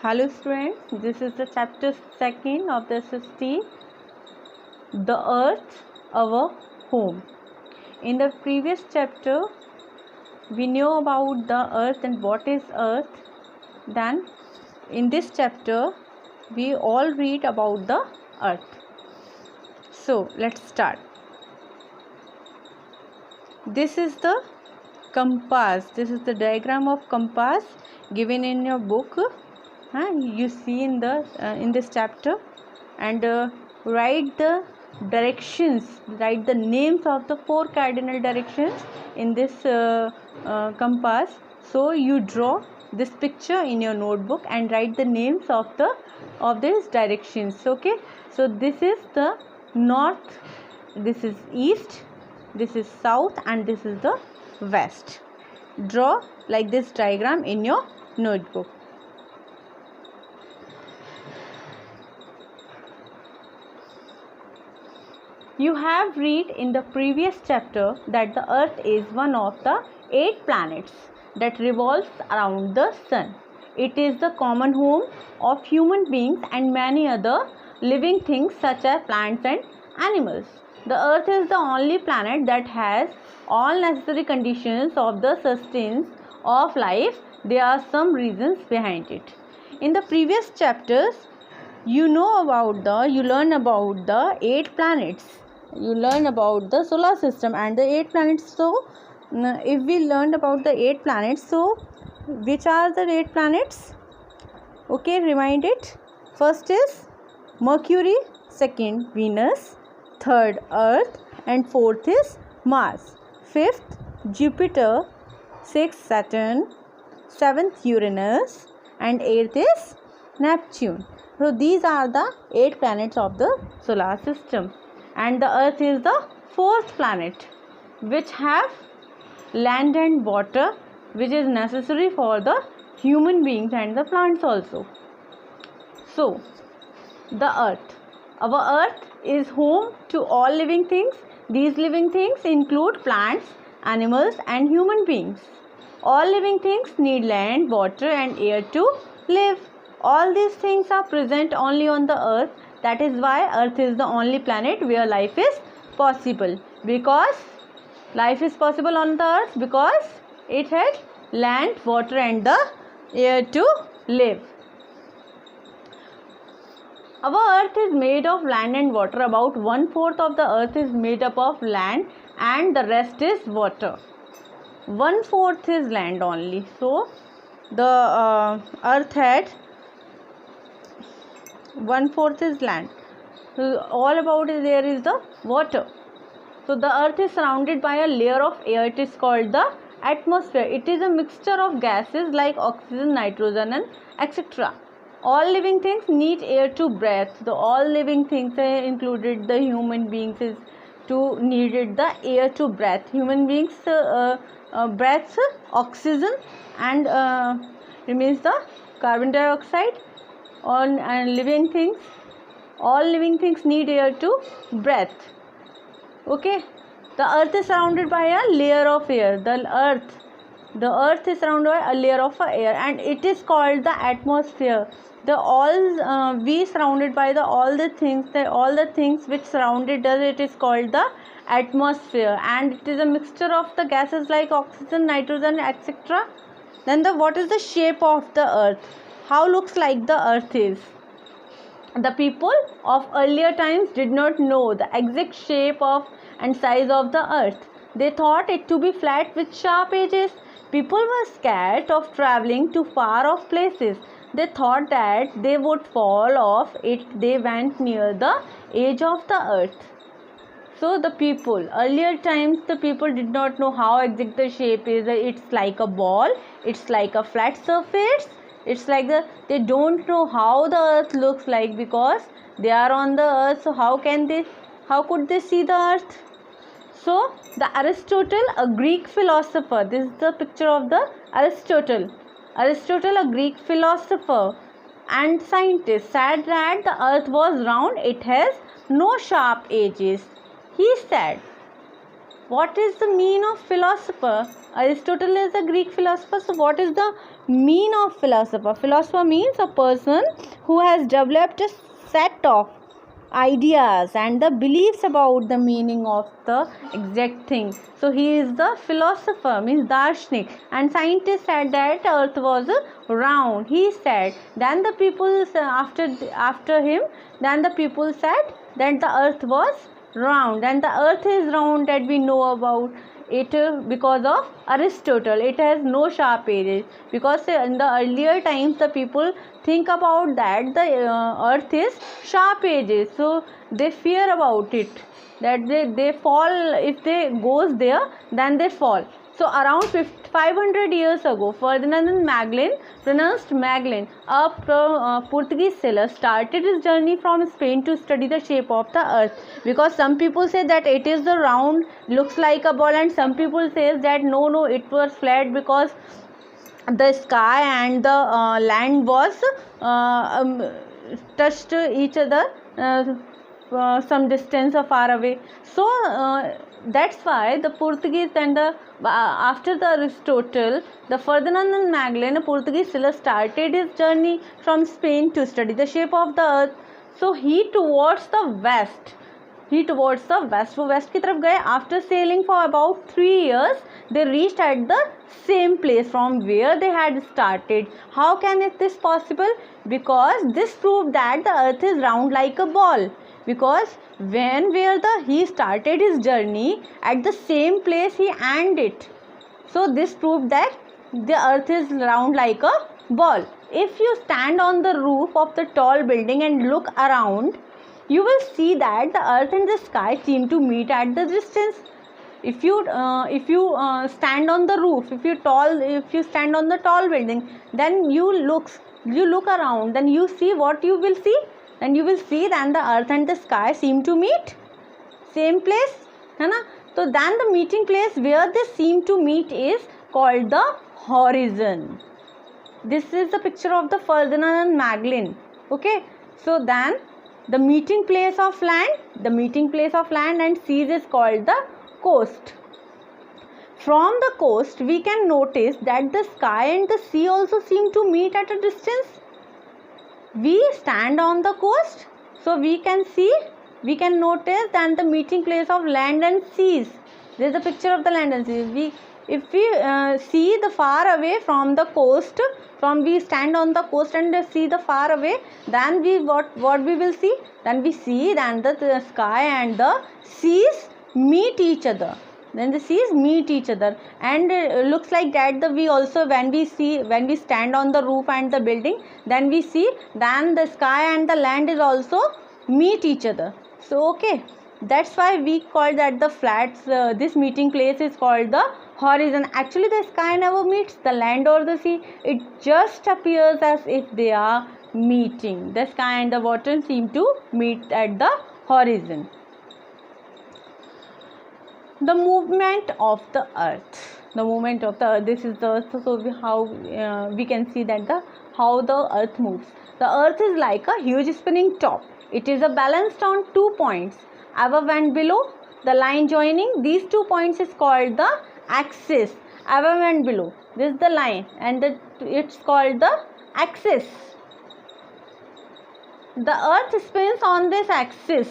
Hello students, this is the chapter 2nd of the SST, The Earth, Our Home. In the previous chapter, we knew about the earth and what is earth. Then in this chapter, we all read about the earth. So let's start. This is the compass. This is the diagram of compass given in your book. You see in this chapter, and write the directions, write the names of the 4 cardinal directions in this compass. So you draw this picture in your notebook and write the names of these directions. Okay, so this is the north, this is east, this is south, and this is the west. Draw like this diagram in your notebook. You have read in the previous chapter that the earth is one of the 8 planets that revolves around the sun. It is the common home of human beings and many other living things such as plants and animals. The earth is the only planet that has all necessary conditions of the sustenance of life. There are some reasons behind it. In the previous chapters, you learn about the 8 planets. You learn about the solar system and the 8 planets. So if we learned about the 8 planets, so which are the 8 planets? Okay, remind it. First is Mercury, second Venus, third Earth, and fourth is Mars, fifth Jupiter, sixth Saturn, seventh Uranus, and eighth is Neptune. So these are the 8 planets of the solar system. And the earth is the 4th planet which have land and water, which is necessary for the human beings and the plants also. So the earth, our earth is home to all living things. These living things include plants, animals, and human beings. All living things need land, water, and air to live. All these things are present only on the earth. That is why earth is the only planet where life is possible. Because life is possible on the earth because it has land, water, and the air to live. Our earth is made of land and water. About 1/4 of the earth is made up of land and the rest is water. 1/4 is land only. So the earth had 1/4 is land. So all about it there is the water. So the earth is surrounded by a layer of air. It is called the atmosphere. It is a mixture of gases like oxygen, nitrogen, and etc. All living things need air to breathe. So all living things included the human beings needed the air to breathe. Human beings breathes oxygen and remains the carbon dioxide. All living things need air to breathe. Okay, the earth is surrounded by a layer of air. The earth is surrounded by a layer of air, and it is called the atmosphere. We surrounded by all the things which surrounded us, it is called the atmosphere, and it is a mixture of the gases like oxygen, nitrogen, etc. Then what is the shape of the earth? How looks like the earth is? The people of earlier times did not know the exact shape of and size of the earth. They thought it to be flat with sharp edges. People were scared of traveling to far off places. They thought that they would fall off if they went near the edge of the earth. So earlier times, the people did not know how exact the shape is. It's like a ball, it's like a flat surface. It's like they don't know how the earth looks like because they are on the earth. So how could they see the earth? So the Aristotle, a Greek philosopher, this is the picture of the Aristotle, a Greek philosopher and scientist, said that the earth was round, it has no sharp edges. He said what is the mean of philosopher? Aristotle is a Greek philosopher. So what is the mean of philosopher? Philosopher means a person who has developed a set of ideas and the beliefs about the meaning of the exact thing. So he is the philosopher, means darshanik. And scientists said that earth was round. He said, then the people after him, then the people said that the earth was round, and the earth is round, that we know about it because of Aristotle. It has no sharp edges, because in the earlier times the people think about that the earth is sharp edges, so they fear about it, that they fall, if they goes there then they fall. So around 500 years ago, Ferdinand Magellan, pronounced Magellan, a Portuguese sailor, started his journey from Spain to study the shape of the earth, because some people say that it is the round, looks like a ball, and some people say that no, it was flat, because the sky and the land was touched each other some distance far away. So that's why the Portuguese and the after the Aristotle, the Ferdinand and Magellan, a Portuguese sailor, started his journey from Spain to study the shape of the earth. So he towards the west, वो waste की तरफ गए. After selling for about 3 years they reached at the same place from where they had started. How can it this possible? Because this proved that the earth is round like a ball, because he started his journey, at the same place he ended. So this proved that the earth is round like a ball. If you stand on the roof of the tall building and look around, you will see that the earth and the sky seem to meet at the distance. If you stand on the roof, if you stand on the tall building, then you look around, then you see what you will see. Then you will see that the earth and the sky seem to meet same place, है ना. So then the meeting place where they seem to meet is called the horizon. This is the picture of the Ferdinand and Magellan. Okay, so then the meeting place of land and seas is called the coast. From the coast we can notice that the sky and the sea also seem to meet at a distance. We stand on the coast, so we can notice that the meeting place of land and seas. This is the picture of the land and seas. If we see the far away from the coast, we stand on the coast and see the far away, then what we will see? Then we see that the sky and the seas meet each other. Then the seas meet each other, and looks like that we also, when we stand on the roof and the building, then we see then the sky and the land is also meet each other. So okay, that's why we call that the flats, this meeting place is called the horizon. Actually the sky never meets the land or the sea, it just appears as if they are meeting. The sky and the water seem to meet at the horizon. The movement of the earth. This is the earth. So how we can see that how the earth moves. The earth is like a huge spinning top. It is balanced on 2 points, above and below. The line joining these 2 points is called the axis. Above and below, this is the line, and it's called the axis. The earth spins on this axis.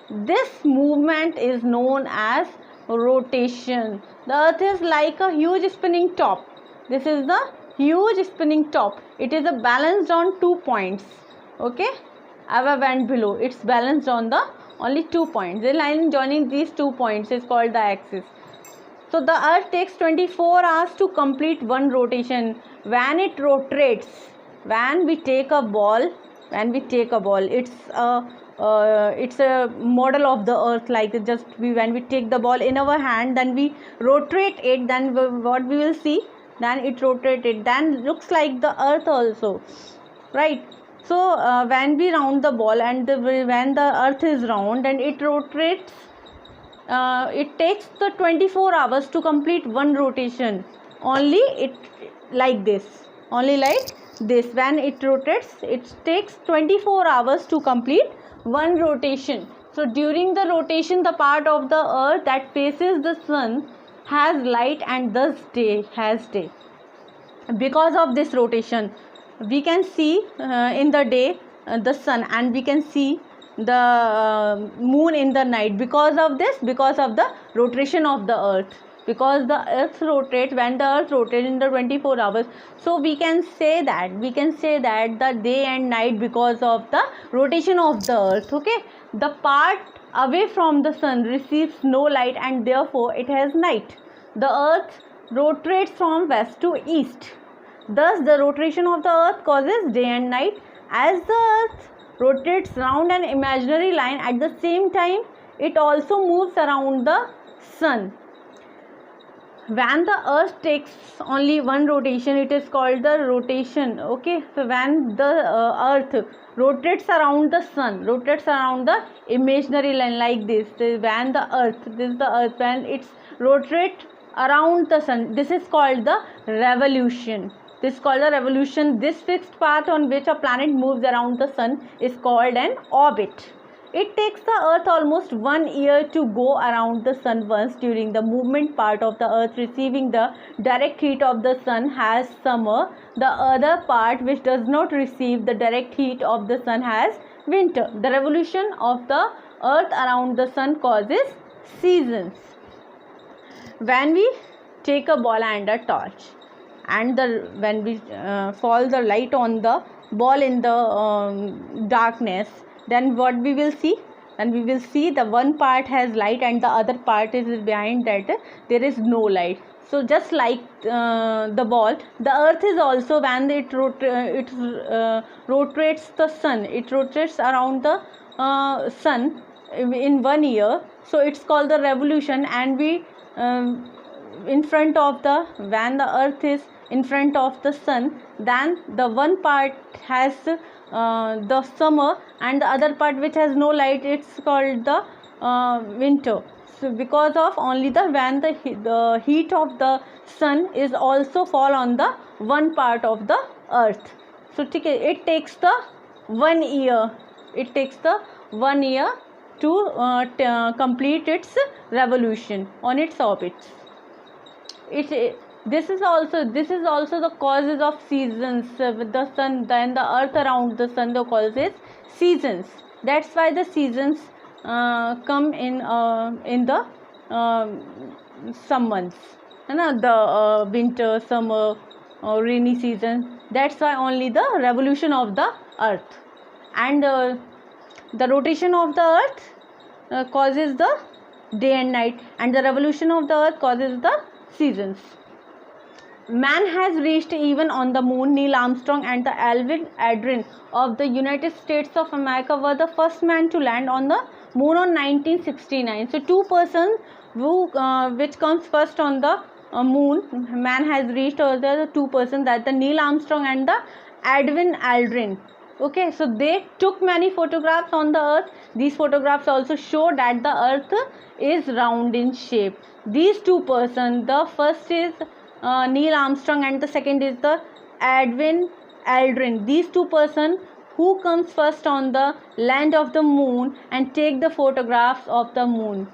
This movement is known as rotation. The earth is like a huge spinning top. This is the huge spinning top. It is balanced on 2 points. Okay, above and below, it's balanced on the only 2 points. The line joining these 2 points is called the axis. So the earth takes 24 hours to complete one rotation. When it rotates, when we take a ball, it's a model of the earth, like when we take the ball in our hand, then we rotate it, then what we will see, then it rotated, then looks like the earth also, right? So when we round the ball and when the earth is round and it rotates, it takes the 24 hours to complete one rotation. Only like this. When it rotates, it takes 24 hours to complete one rotation. So during the rotation, the part of the earth that faces the sun has light and thus has day. Because of this rotation, we can see in the day the sun, and we can see the moon in the night. Because of this, because of the rotation of the earth, because the earth rotates, when the earth rotates in the 24 hours, so we can say that the day and night because of the rotation of the earth. Okay, the part away from the sun receives no light and therefore it has night. The earth rotates from west to east. Thus, the rotation of the earth causes day and night. As the earth rotates round an imaginary line, at the same time, it also moves around the sun. When the earth takes only one rotation, it is called the rotation. Okay, so when the earth rotates around the sun, rotates around the imaginary line like this, when the earth, this is the earth, when it's rotate around the sun, this is called the revolution. This is called the revolution. This fixed path on which a planet moves around the sun is called an orbit. It takes the earth almost 1 year to go around the sun once. During the movement, part of the earth receiving the direct heat of the sun has summer. The other part which does not receive the direct heat of the sun has winter. The revolution of the earth around the sun causes seasons. When we take a ball and a torch, and when we fall the light on the ball in the darkness, then what we will see? And we will see the one part has light and the other part is behind that there is no light. So just like the ball, the earth is also, when it rotates the sun, it rotates around the sun in 1 year. So it's called the revolution. And we in front of the, when the earth is in front of the sun, then the one part has the summer and the other part which has no light, it's called the winter. So because of only the, when the heat of the sun is also fall on the one part of the earth. So it takes the 1 year, it takes the 1 year to complete its revolution on its orbits. This is also the causes of seasons. With the sun, then the earth around the sun, the causes seasons. That's why the seasons come in the some months, the winter, summer, rainy season. That's why only the revolution of the earth and the rotation of the earth causes the day and night, and the revolution of the earth causes the seasons. Man has reached even on the moon. Neil Armstrong and the Alvin Aldrin of the United States of America were the first man to land on the moon on 1969. So two persons who which comes first on the moon, man has reached, or the two persons, that the Neil Armstrong and the Alvin Aldrin. Okay, so they took many photographs on the earth. These photographs also show that the earth is round in shape. These two persons, the first is Neil Armstrong and the second is the Alvin Aldrin. These two persons who comes first on the land of the moon and take the photographs of the moon.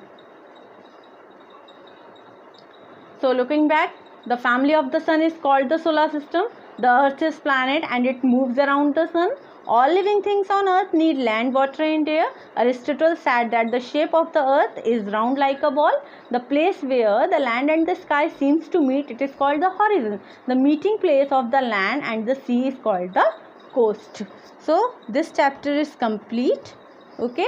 So looking back, the family of the sun is called the solar system. The earth is planet and it moves around the sun. All living things on earth need land, water and air. Aristotle said that the shape of the earth is round like a ball. The place where the land and the sky seems to meet, it is called the horizon. The meeting place of the land and the sea is called the coast. So this chapter is complete. Okay,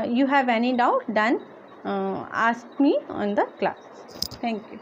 you have any doubt, then ask me on the class. Thank you.